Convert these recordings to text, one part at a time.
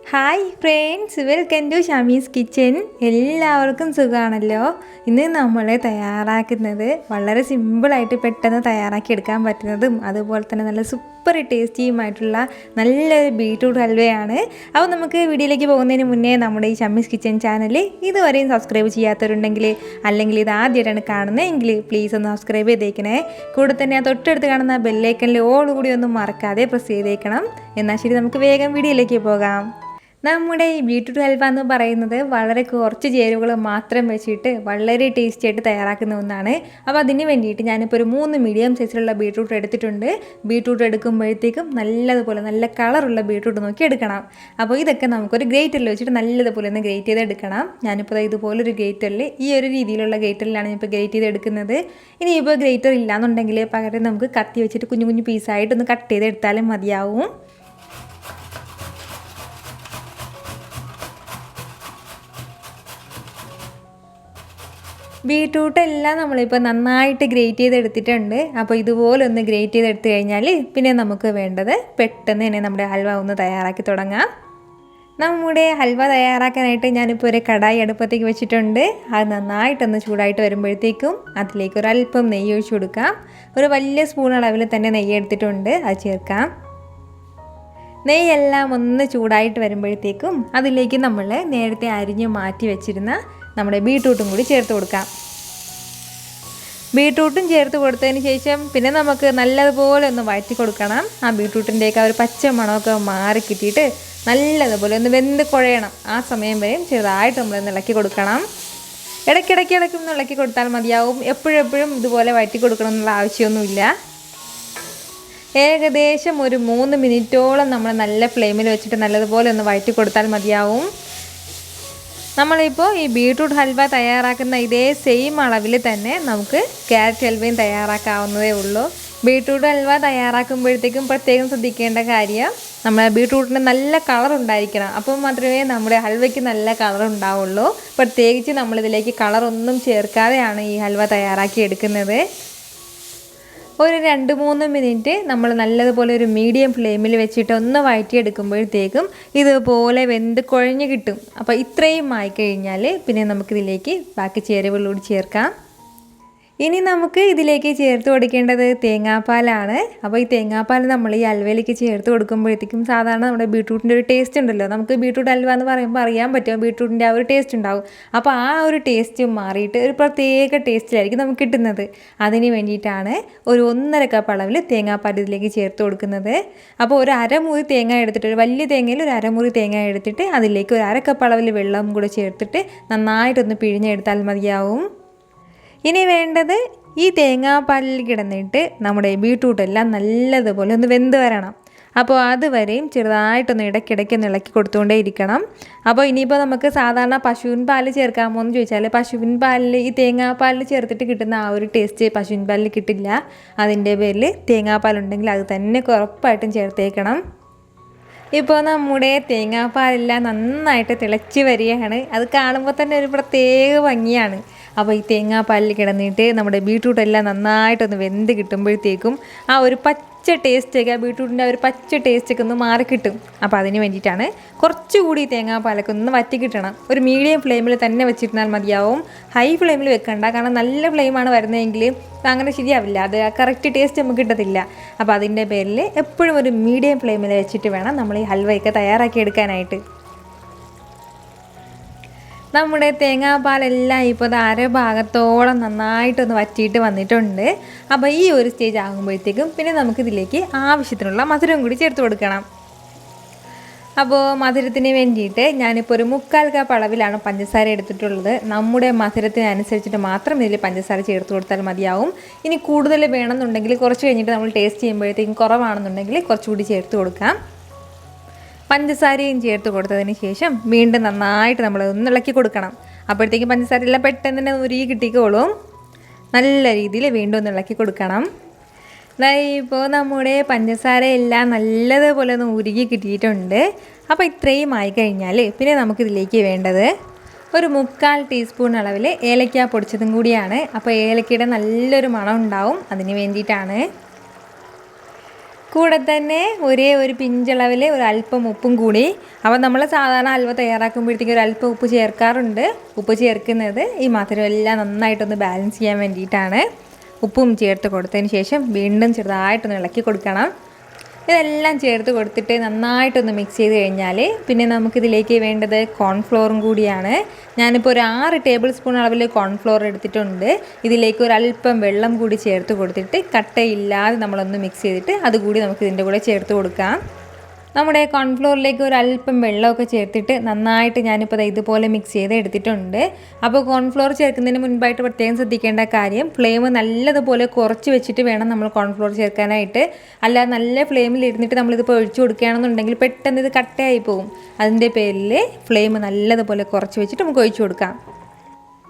Hi friends, welcome to Shami's kitchen. എല്ലാവർക്കും സുഖമാണല്ലോ. ഇന്ന് നമ്മൾ തയ്യാറാക്കുന്നത് വളരെ സിമ്പിളായിട്ട് പെട്ടെന്ന് തയ്യാറാക്കി എടുക്കാൻ പറ്റുന്നതും അതുപോലെ തന്നെ നല്ല സൂപ്പർ ടേസ്റ്റിയുമായിട്ടുള്ള നല്ലൊരു ബീട്രൂട്ട് ഹൽവയാണ്. അപ്പോൾ നമുക്ക് വീഡിയോയിലേക്ക് പോകുന്നതിന് മുന്നേ നമ്മുടെ ഈ ഷമീസ് കിച്ചൻ ചാനൽ ഇതുവരെയും സബ്സ്ക്രൈബ് ചെയ്യാത്തവരുണ്ടെങ്കിൽ, അല്ലെങ്കിൽ ഇത് ആദ്യമായിട്ടാണ് കാണുന്നതെങ്കിൽ പ്ലീസ് ഒന്ന് സബ്സ്ക്രൈബ് ചെയ്തേക്കണേ. കൂടെ തന്നെ ആ തൊട്ടടുത്ത് കാണുന്ന ബെല്ലൈക്കനിൽ ഓൾ കൂടി ഒന്നും മറക്കാതെ പ്രസ് ചെയ്തേക്കണം. എന്നാൽ ശരി, നമുക്ക് വേഗം വീഡിയോയിലേക്ക് പോകാം. നമ്മുടെ ഈ ബീട്രൂട്ട് ഹൽവ എന്ന് പറയുന്നത് വളരെ കുറച്ച് ചേരുവകൾ മാത്രം വെച്ചിട്ട് വളരെ ടേസ്റ്റി ആയിട്ട് തയ്യാറാക്കുന്ന ഒന്നാണ്. അപ്പോൾ അതിന് വേണ്ടിയിട്ട് ഞാനിപ്പോൾ ഒരു 3 മീഡിയം സൈസിലുള്ള ബീട്രൂട്ട് എടുത്തിട്ടുണ്ട്. ബീട്രൂട്ട് എടുക്കുമ്പോഴത്തേക്കും നല്ലതുപോലെ നല്ല കളറുള്ള ബീട്രൂട്ട് നോക്കി എടുക്കണം. അപ്പോൾ ഇതൊക്കെ നമുക്കൊരു ഗ്രേറ്ററിൽ വെച്ചിട്ട് നല്ലതുപോലെ ഒന്ന് ഗ്രേറ്റ് ചെയ്തെടുക്കണം. ഞാനിപ്പോൾ ഇതുപോലൊരു ഗ്രേറ്ററിൽ, ഈ ഒരു രീതിയിലുള്ള ഗ്രേറ്ററിലാണ് ഞാനിപ്പോൾ ഗ്രേറ്റ് ചെയ്തെടുക്കുന്നത്. ഇനിയിപ്പോൾ ഗ്രേറ്റർ ഇല്ലാന്നുണ്ടെങ്കിൽ പകരം നമുക്ക് കത്തി വെച്ചിട്ട് കുഞ്ഞു കുഞ്ഞു പീസായിട്ടൊന്ന് കട്ട് ചെയ്തെടുത്താലും മതിയാവും. ബീട്രൂട്ട് എല്ലാം നമ്മളിപ്പോൾ നന്നായിട്ട് ഗ്രേറ്റ് ചെയ്തെടുത്തിട്ടുണ്ട്. അപ്പോൾ ഇതുപോലെ ഒന്ന് ഗ്രേറ്റ് ചെയ്തെടുത്ത് കഴിഞ്ഞാൽ പിന്നെ നമുക്ക് വേണ്ടത് പെട്ടെന്ന് തന്നെ നമ്മുടെ ഹൽവ ഒന്ന് തയ്യാറാക്കി തുടങ്ങാം. നമ്മുടെ ഹൽവ തയ്യാറാക്കാനായിട്ട് ഞാനിപ്പോൾ ഒരു കടായി അടുപ്പത്തേക്ക് വെച്ചിട്ടുണ്ട്. അത് നന്നായിട്ടൊന്ന് ചൂടായിട്ട് വരുമ്പോഴത്തേക്കും അതിലേക്ക് ഒരല്പം നെയ്യ് ഒഴിച്ചു കൊടുക്കാം. ഒരു വലിയ സ്പൂൺ അളവിൽ തന്നെ നെയ്യ് എടുത്തിട്ടുണ്ട്, അത് ചേർക്കാം. നെയ്യെല്ലാം ഒന്ന് ചൂടായിട്ട് വരുമ്പോഴത്തേക്കും അതിലേക്ക് നമ്മൾ നേരത്തെ അരിഞ്ഞ് മാറ്റി വെച്ചിരുന്ന നമ്മുടെ ബീട്രൂട്ടും കൂടി ചേർത്ത് കൊടുക്കാം. ബീട്രൂട്ടും ചേർത്ത് കൊടുത്തതിന് ശേഷം പിന്നെ നമുക്ക് നല്ലതുപോലെ ഒന്ന് വഴറ്റി കൊടുക്കണം. ആ ബീട്രൂട്ടിൻ്റെയൊക്കെ ഒരു പച്ച മണമൊക്കെ മാറി കിട്ടിയിട്ട് നല്ലതുപോലെ ഒന്ന് വെന്ത് കുഴയണം. ആ സമയം വരെയും ചെറുതായിട്ട് നമ്മളൊന്ന് ഇളക്കി കൊടുക്കണം. ഇടയ്ക്കിടയ്ക്ക് ഒന്ന് ഇളക്കി കൊടുത്താൽ മതിയാവും. എപ്പോഴും ഇതുപോലെ വഴറ്റി കൊടുക്കണം എന്നുള്ള ആവശ്യമൊന്നുമില്ല. ഏകദേശം ഒരു 3 മിനിറ്റോളം നമ്മൾ നല്ല ഫ്ലെയിമിൽ വെച്ചിട്ട് നല്ലതുപോലെ ഒന്ന് വഴറ്റി കൊടുത്താൽ മതിയാവും. നമ്മളിപ്പോൾ ഈ ബീട്രൂട്ട് ഹൽവ തയ്യാറാക്കുന്ന ഇതേ സെയിം അളവിൽ തന്നെ നമുക്ക് ക്യാരറ്റ് ഹൽവയും തയ്യാറാക്കാവുന്നതേ ഉള്ളൂ. ബീട്രൂട്ട് ഹൽവ തയ്യാറാക്കുമ്പോഴത്തേക്കും പ്രത്യേകം ശ്രദ്ധിക്കേണ്ട കാര്യം, നമ്മുടെ ബീട്രൂട്ടിന് നല്ല കളർ ഉണ്ടായിരിക്കണം. അപ്പോൾ മാത്രമേ നമ്മുടെ ഹൽവയ്ക്ക് നല്ല കളർ ഉണ്ടാവുള്ളൂ. പ്രത്യേകിച്ച് നമ്മളിതിലേക്ക് കളറൊന്നും ചേർക്കാതെയാണ് ഈ ഹൽവ തയ്യാറാക്കി എടുക്കുന്നത്. ഒരു 2-3 മിനിറ്റ് നമ്മൾ നല്ലതുപോലെ ഒരു മീഡിയം ഫ്ലെയിമിൽ വെച്ചിട്ട് ഒന്ന് വഴറ്റിയെടുക്കുമ്പോഴത്തേക്കും ഇതുപോലെ വെന്ത് കുഴഞ്ഞ് കിട്ടും. അപ്പോൾ ഇത്രയും ആയിക്കഴിഞ്ഞാൽ പിന്നെ നമുക്കിതിലേക്ക് ബാക്കി ചേരുവകളോട് ചേർക്കാം. ഇനി നമുക്ക് ഇതിലേക്ക് ചേർത്ത് കൊടുക്കേണ്ടത് തേങ്ങാപ്പാലാണ്. അപ്പോൾ ഈ തേങ്ങാപ്പാൽ നമ്മൾ ഈ ഹൽവയിലേക്ക് ചേർത്ത് കൊടുക്കുമ്പോഴത്തേക്കും സാധാരണ നമ്മുടെ ബീട്രൂട്ടിൻ്റെ ഒരു ടേസ്റ്റ് ഉണ്ടല്ലോ, നമുക്ക് ബീട്രൂട്ട് ഹൽവ എന്ന് പറയുമ്പോൾ അറിയാൻ പറ്റും ബീട്രൂട്ടിൻ്റെ ആ ഒരു ടേസ്റ്റ് ഉണ്ടാവും. അപ്പോൾ ആ ഒരു ടേസ്റ്റ് മാറിയിട്ട് ഒരു പ്രത്യേക ടേസ്റ്റിലായിരിക്കും നമുക്ക് കിട്ടുന്നത്. അതിന് വേണ്ടിയിട്ടാണ് ഒരു 1.5 കപ്പ് അളവിൽ തേങ്ങാപ്പാൽ ഇതിലേക്ക് ചേർത്ത് കൊടുക്കുന്നത്. അപ്പോൾ ഒരു അരമുറി തേങ്ങ എടുത്തിട്ട്, ഒരു വലിയ തേങ്ങയിൽ ഒരു അരമുറി തേങ്ങ എടുത്തിട്ട് അതിലേക്ക് ഒരു 1/2 കപ്പ് അളവിൽ വെള്ളം കൂടെ ചേർത്തിട്ട് നന്നായിട്ടൊന്ന് പിഴിഞ്ഞെടുത്താൽ മതിയാവും. ഇനി വേണ്ടത് ഈ തേങ്ങാപ്പാലിൽ കിടന്നിട്ട് നമ്മുടെ ബീട്രൂട്ടെല്ലാം നല്ലതുപോലെ ഒന്ന് വെന്ത് വരണം. അപ്പോൾ അതുവരെയും ചെറുതായിട്ടൊന്ന് ഇടയ്ക്കിടയ്ക്കൊന്ന് ഇളക്കി കൊടുത്തുകൊണ്ടേ ഇരിക്കണം. അപ്പോൾ ഇനിയിപ്പോൾ നമുക്ക് സാധാരണ പശുവിൻ പാൽ ചേർക്കാമോ എന്ന് ചോദിച്ചാൽ, പശുവിൻ പാലിൽ ഈ തേങ്ങാപ്പാലിൽ ചേർത്തിട്ട് കിട്ടുന്ന ആ ഒരു ടേസ്റ്റ് പശുവിൻ പാലിൽ കിട്ടില്ല. അതിൻ്റെ പേരിൽ തേങ്ങാപ്പാലുണ്ടെങ്കിൽ അത് തന്നെ ഉറപ്പായിട്ടും ചേർത്തേക്കണം. ഇപ്പോൾ നമ്മുടെ തേങ്ങാപ്പാലെല്ലാം നന്നായിട്ട് തിളച്ച് വരികയാണ്. അത് കാണുമ്പോൾ തന്നെ ഒരു പ്രത്യേക ഭംഗിയാണ്. അപ്പോൾ ഈ തേങ്ങാപ്പാലിൽ കിടന്നിട്ട് നമ്മുടെ ബീട്രൂട്ടെല്ലാം നന്നായിട്ടൊന്ന് വെന്ത് കിട്ടുമ്പോഴത്തേക്കും ആ ഒരു പച്ച ടേസ്റ്റൊക്കെ, ആ ബീട്രൂട്ടിൻ്റെ ആ ഒരു പച്ച ടേസ്റ്റൊക്കെ ഒന്ന് മാറിക്കിട്ടും. അപ്പോൾ അതിന് വേണ്ടിയിട്ടാണ് കുറച്ചുകൂടി തേങ്ങാപ്പാലൊക്കെ ഒന്ന് വറ്റി കിട്ടണം. ഒരു മീഡിയം ഫ്ലെയിമിൽ തന്നെ വെച്ചിരുന്നാൽ മതിയാവും. ഹൈ ഫ്ലെയിമിൽ വെക്കണ്ട, കാരണം നല്ല ഫ്ലെയിമാണ് വരുന്നതെങ്കിൽ അങ്ങനെ ശരിയാവില്ല, അത് കറക്റ്റ് ടേസ്റ്റ് നമുക്ക് കിട്ടത്തില്ല. അപ്പോൾ അതിൻ്റെ പേരിൽ എപ്പോഴും ഒരു മീഡിയം ഫ്ലെയിമിൽ വെച്ചിട്ട് വേണം നമ്മൾ ഈ ഹൽവയൊക്കെ തയ്യാറാക്കി എടുക്കാനായിട്ട്. നമ്മുടെ തേങ്ങാപ്പാലെല്ലാം ഇപ്പോൾ അത് അരഭാഗത്തോളം നന്നായിട്ടൊന്ന് വറ്റിയിട്ട് വന്നിട്ടുണ്ട്. അപ്പോൾ ഈ ഒരു സ്റ്റേജ് ആകുമ്പോഴത്തേക്കും പിന്നെ നമുക്കിതിലേക്ക് ആവശ്യത്തിനുള്ള മധുരം കൂടി ചേർത്ത് കൊടുക്കണം. അപ്പോൾ മധുരത്തിന് വേണ്ടിയിട്ട് ഞാനിപ്പോൾ ഒരു 3/4 കപ്പ് അളവിലാണ് പഞ്ചസാര എടുത്തിട്ടുള്ളത്. നമ്മുടെ മധുരത്തിനനുസരിച്ചിട്ട് മാത്രം ഇതിൽ പഞ്ചസാര ചേർത്ത് കൊടുത്താൽ മതിയാവും. ഇനി കൂടുതൽ വേണമെന്നുണ്ടെങ്കിൽ കുറച്ച് കഴിഞ്ഞിട്ട് നമ്മൾ ടേസ്റ്റ് ചെയ്യുമ്പോഴത്തേക്കും കുറവാണെന്നുണ്ടെങ്കിൽ കുറച്ചുകൂടി ചേർത്ത് കൊടുക്കാം. പഞ്ചസാരയും ചേർത്ത് കൊടുത്തതിന് ശേഷം വീണ്ടും നന്നായിട്ട് നമ്മൾ ഒന്ന് ഇളക്കി കൊടുക്കണം. അപ്പോഴത്തേക്കും പഞ്ചസാര എല്ലാം പെട്ടെന്ന് തന്നെ ഉരുകി കിട്ടിക്കോളും. നല്ല രീതിയിൽ വീണ്ടും ഒന്ന് ഇളക്കി കൊടുക്കണം. ഇപ്പോൾ നമ്മുടെ പഞ്ചസാര എല്ലാം നല്ലതുപോലെ ഒന്ന് ഉരുകി കിട്ടിയിട്ടുണ്ട്. അപ്പോൾ ഇത്രയും ആയിക്കഴിഞ്ഞാൽ പിന്നെ നമുക്കിതിലേക്ക് വേണ്ടത് ഒരു 3/4 ടീസ്പൂൺ അളവിൽ ഏലക്ക പൊടിച്ചതും കൂടിയാണ്. അപ്പോൾ ഏലക്കയുടെ നല്ലൊരു മണം ഉണ്ടാവും, അതിന് വേണ്ടിയിട്ടാണ്. കൂടെ തന്നെ ഒരേ ഒരു പിഞ്ചളവിൽ ഒരു അല്പം ഉപ്പും കൂടി. അപ്പോൾ നമ്മൾ സാധാരണ ഹൽവ തയ്യാറാക്കുമ്പോഴത്തേക്കും ഒരു അല്പം ഉപ്പ് ചേർക്കാറുണ്ട്. ഉപ്പ് ചേർക്കുന്നത് ഈ മധുരം എല്ലാം നന്നായിട്ടൊന്ന് ബാലൻസ് ചെയ്യാൻ വേണ്ടിയിട്ടാണ്. ഉപ്പും ചേർത്ത് കൊടുത്തതിന് ശേഷം വീണ്ടും ചെറുതായിട്ടൊന്ന് ഇളക്കി കൊടുക്കണം. ഇതെല്ലാം ചേർത്ത് കൊടുത്തിട്ട് നന്നായിട്ടൊന്ന് മിക്സ് ചെയ്ത് കഴിഞ്ഞാൽ പിന്നെ നമുക്കിതിലേക്ക് വേണ്ടത് കോൺഫ്ലോറും കൂടിയാണ്. ഞാനിപ്പോൾ ഒരു 6 ടേബിൾ സ്പൂൺ അളവിൽ കോൺഫ്ലോർ എടുത്തിട്ടുണ്ട്. ഇതിലേക്ക് ഒരു അല്പം വെള്ളം കൂടി ചേർത്ത് കൊടുത്തിട്ട് കട്ടയില്ലാതെ നമ്മളൊന്ന് മിക്സ് ചെയ്തിട്ട് അതുകൂടി നമുക്ക് ഇതിൻ്റെ കൂടെ ചേർത്ത് കൊടുക്കാം. നമ്മുടെ കോൺഫ്ലോറിലേക്ക് ഒരു അല്പം വെള്ളമൊക്കെ ചേർത്തിട്ട് നന്നായിട്ട് ഞാനിപ്പോൾ ഇതുപോലെ മിക്സ് ചെയ്ത് എടുത്തിട്ടുണ്ട്. അപ്പോൾ കോൺഫ്ലോർ ചേർക്കുന്നതിന് മുൻപായിട്ട് പ്രത്യേകം ശ്രദ്ധിക്കേണ്ട കാര്യം, ഫ്ലെയിം നല്ലതുപോലെ കുറച്ച് വെച്ചിട്ട് വേണം നമ്മൾ കോൺഫ്ലോർ ചേർക്കാനായിട്ട്. അല്ലാതെ നല്ല ഫ്ലെയിമിൽ ഇരുന്നിട്ട് നമ്മളിതിപ്പോൾ ഒഴിച്ചു കൊടുക്കുകയാണെന്നുണ്ടെങ്കിൽ പെട്ടെന്ന് ഇത് കട്ടയായി പോകും. അതിൻ്റെ പേരിൽ ഫ്ലെയിം നല്ലതുപോലെ കുറച്ച് വെച്ചിട്ട് നമുക്ക് ഒഴിച്ചു കൊടുക്കാം.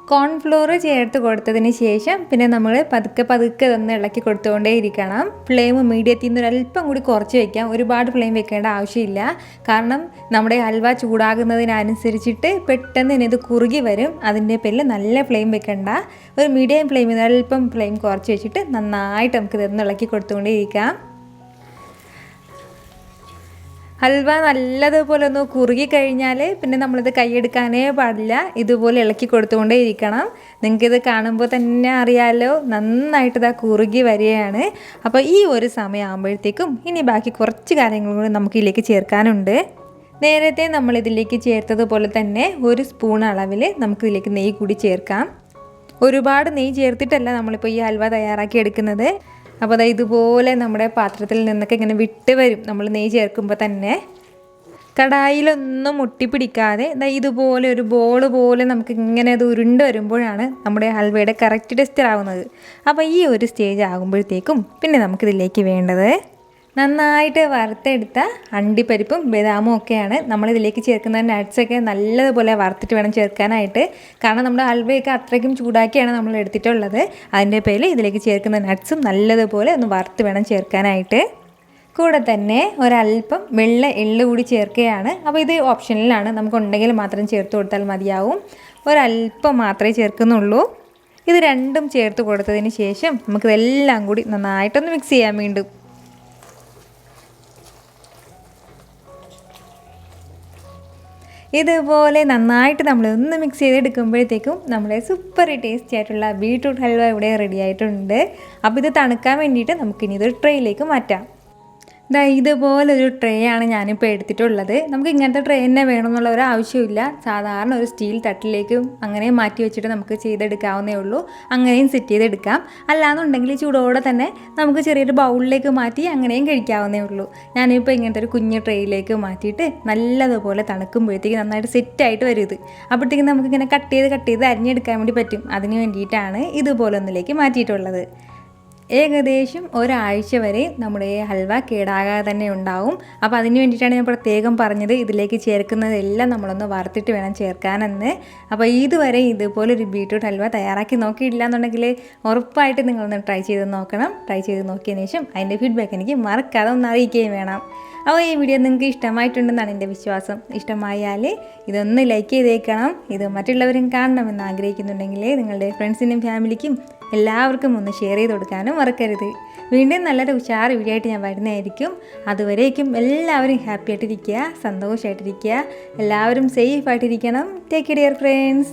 കോൺഫ്ലോർ ചേർത്ത് കൊടുത്തതിന് ശേഷം പിന്നെ നമ്മൾ പതുക്കെ ഒന്ന് ഇളക്കി കൊടുത്തുകൊണ്ടേ ഇരിക്കണം. ഫ്ലെയിം മീഡിയത്തിൽ നിന്ന് ഒരല്പം കൂടി കുറച്ച് വയ്ക്കാം. ഒരുപാട് ഫ്ലെയിം വെക്കേണ്ട ആവശ്യമില്ല. കാരണം നമ്മുടെ ഹൽവ ചൂടാകുന്നതിനനുസരിച്ചിട്ട് പെട്ടെന്ന് തന്നെ ഇത് കുറുകി വരും. അതിൻ്റെ പേരിൽ നല്ല ഫ്ലെയിം വെക്കേണ്ട. ഒരു മീഡിയം ഫ്ലെയിമിൽ അല്പം ഫ്ലെയിം കുറച്ച് വെച്ചിട്ട് നന്നായിട്ട് നമുക്കിതൊന്ന് ഇളക്കി കൊടുത്തുകൊണ്ടേ ഇരിക്കാം. ഹൽവ നല്ലതുപോലെ ഒന്ന് കുറുകി കഴിഞ്ഞാൽ പിന്നെ നമ്മളിത് കൈയെടുക്കാനേ പാടില്ല. ഇതുപോലെ ഇളക്കി കൊടുത്തുകൊണ്ടേ ഇരിക്കണം. നിങ്ങൾക്കിത് കാണുമ്പോൾ തന്നെ അറിയാമല്ലോ, നന്നായിട്ട് ഇതാ കുറുകി വരികയാണ്. അപ്പോൾ ഈ ഒരു സമയമാകുമ്പോഴത്തേക്കും ഇനി ബാക്കി കുറച്ച് കാര്യങ്ങളും കൂടി നമുക്കിതിലേക്ക് ചേർക്കാനുണ്ട്. നേരത്തെ നമ്മളിതിലേക്ക് ചേർത്തതുപോലെ തന്നെ ഒരു സ്പൂൺ അളവിൽ നമുക്കിതിലേക്ക് നെയ്യ് കൂടി ചേർക്കാം. ഒരുപാട് നെയ്യ് ചേർത്തിട്ടല്ല നമ്മളിപ്പോൾ ഈ ഹൽവ തയ്യാറാക്കി എടുക്കുന്നത്. അപ്പോൾ അതായത് ഇതുപോലെ നമ്മുടെ പാത്രത്തിൽ നിന്നൊക്കെ ഇങ്ങനെ വിട്ട് വരും നമ്മൾ നെയ്യ് ചേർക്കുമ്പോൾ തന്നെ. കടായിലൊന്നും ഒട്ടിപ്പിടിക്കാതെ ഇതുപോലെ ഒരു ബോൾ പോലെ നമുക്ക് ഇങ്ങനെ അത് ഉരുണ്ട് വരുമ്പോഴാണ് നമ്മുടെ ഹൽവയുടെ കറക്റ്റ് ടെക്സ്ചർ ആവുന്നത്. അപ്പോൾ ഈ ഒരു സ്റ്റേജ് ആകുമ്പോഴത്തേക്കും പിന്നെ നമുക്കിതിലേക്ക് വേണ്ടത് നന്നായിട്ട് വറുത്തെടുത്ത അണ്ടിപ്പരിപ്പും ബദാമും ഒക്കെയാണ്. നമ്മളിതിലേക്ക് ചേർക്കുന്ന നട്ട്സൊക്കെ നല്ലതുപോലെ വറുത്തിട്ട് വേണം ചേർക്കാനായിട്ട്. കാരണം നമ്മുടെ ഹൽവയൊക്കെ അത്രയ്ക്കും ചൂടാക്കിയാണ് നമ്മൾ എടുത്തിട്ടുള്ളത്. അതിൻ്റെ പേരിൽ ഇതിലേക്ക് ചേർക്കുന്ന നട്ട്സും നല്ലതുപോലെ ഒന്ന് വറുത്ത് വേണം ചേർക്കാനായിട്ട്. കൂടെ തന്നെ ഒരല്പം വെള്ള എള്ള് കൂടി ചേർക്കുകയാണ്. അപ്പോൾ ഇത് ഓപ്ഷനിലാണ്, നമുക്കുണ്ടെങ്കിൽ മാത്രം ചേർത്ത് കൊടുത്താൽ മതിയാവും. ഒരല്പം മാത്രമേ ചേർക്കുന്നുള്ളൂ. ഇത് രണ്ടും ചേർത്ത് കൊടുത്തതിന് ശേഷം നമുക്കിതെല്ലാം കൂടി നന്നായിട്ടൊന്ന് മിക്സ് ചെയ്യാം. വീണ്ടും ഇതുപോലെ നന്നായിട്ട് നമ്മളൊന്ന് മിക്സ് ചെയ്തെടുക്കുമ്പോഴത്തേക്കും നമ്മുടെ സൂപ്പർ ടേസ്റ്റി ആയിട്ടുള്ള ബീട്രൂട്ട് ഹൽവ ഇവിടെ റെഡി ആയിട്ടുണ്ട്. അപ്പോൾ ഇത് തണുക്കാൻ വേണ്ടിയിട്ട് നമുക്കിനി ഇതൊരു ട്രേയിലേക്ക് മാറ്റാം. ഇതുപോലൊരു ട്രേ ആണ് ഞാനിപ്പോൾ എടുത്തിട്ടുള്ളത്. നമുക്ക് ഇങ്ങനത്തെ ട്രേ തന്നെ വേണമെന്നുള്ള ഒരു ആവശ്യമില്ല. സാധാരണ ഒരു സ്റ്റീൽ തട്ടിലേക്കും അങ്ങനെ മാറ്റി വെച്ചിട്ട് നമുക്ക് ചെയ്തെടുക്കാവുന്നേ ഉള്ളൂ. അങ്ങനെയും സെറ്റ് ചെയ്തെടുക്കാം. അല്ലാന്നുണ്ടെങ്കിൽ ചൂടോടെ തന്നെ നമുക്ക് ചെറിയൊരു ബൗളിലേക്ക് മാറ്റി അങ്ങനെയും കഴിക്കാവുന്നേ ഉള്ളൂ. ഞാനിപ്പോൾ ഇങ്ങനത്തെ ഒരു കുഞ്ഞു ട്രേയിലേക്ക് മാറ്റിയിട്ട് നല്ലതുപോലെ തണുക്കുമ്പോഴത്തേക്ക് നന്നായിട്ട് സെറ്റായിട്ട് വരും ഇത്. അപ്പോഴത്തേക്കും നമുക്കിങ്ങനെ കട്ട് ചെയ്ത് അരിഞ്ഞെടുക്കാൻ വേണ്ടി പറ്റും. അതിന് വേണ്ടിയിട്ടാണ് ഇതുപോലെ ഒന്നിലേക്ക് മാറ്റിയിട്ടുള്ളത്. ഏകദേശം ഒരാഴ്ച വരെ നമ്മുടെ ഹൽവ കേടാകാതെ തന്നെ ഉണ്ടാവും. അപ്പോൾ അതിന് വേണ്ടിയിട്ടാണ് ഞാൻ പ്രത്യേകം പറഞ്ഞത് ഇതിലേക്ക് ചേർക്കുന്നതെല്ലാം നമ്മളൊന്ന് വറുത്തിട്ട് വേണം ചേർക്കാനെന്ന്. അപ്പോൾ ഇതുവരെ ഇതുപോലൊരു ബീട്രൂട്ട് ഹൽവ തയ്യാറാക്കി നോക്കിയിട്ടില്ല എന്നുണ്ടെങ്കിൽ ഉറപ്പായിട്ട് നിങ്ങളൊന്ന് ട്രൈ ചെയ്ത് നോക്കണം. ട്രൈ ചെയ്ത് നോക്കിയതിന് ശേഷം അതിൻ്റെ ഫീഡ്ബാക്ക് എനിക്ക് മറക്കാതെ ഒന്ന് അറിയിക്കുകയും വേണം. അപ്പോൾ ഈ വീഡിയോ നിങ്ങൾക്ക് ഇഷ്ടമായിട്ടുണ്ടെന്നാണ് എൻ്റെ വിശ്വാസം. ഇഷ്ടമായാൽ ഇതൊന്ന് ലൈക്ക് ചെയ്തേക്കണം. ഇത് മറ്റുള്ളവരും കാണണമെന്ന് ആഗ്രഹിക്കുന്നുണ്ടെങ്കിൽ നിങ്ങളുടെ ഫ്രണ്ട്സിനും ഫാമിലിക്കും എല്ലാവർക്കും ഒന്ന് ഷെയർ ചെയ്ത് കൊടുക്കാനും മറക്കരുത്. വീണ്ടും നല്ലൊരു ഉഷാർ വീഡിയോ ആയിട്ട് ഞാൻ വരുന്നതായിരിക്കും. അതുവരേക്കും എല്ലാവരും ഹാപ്പി ആയിട്ടിരിക്കുക, സന്തോഷമായിട്ടിരിക്കുക, എല്ലാവരും സേഫ് ആയിട്ടിരിക്കണം. Take care friends.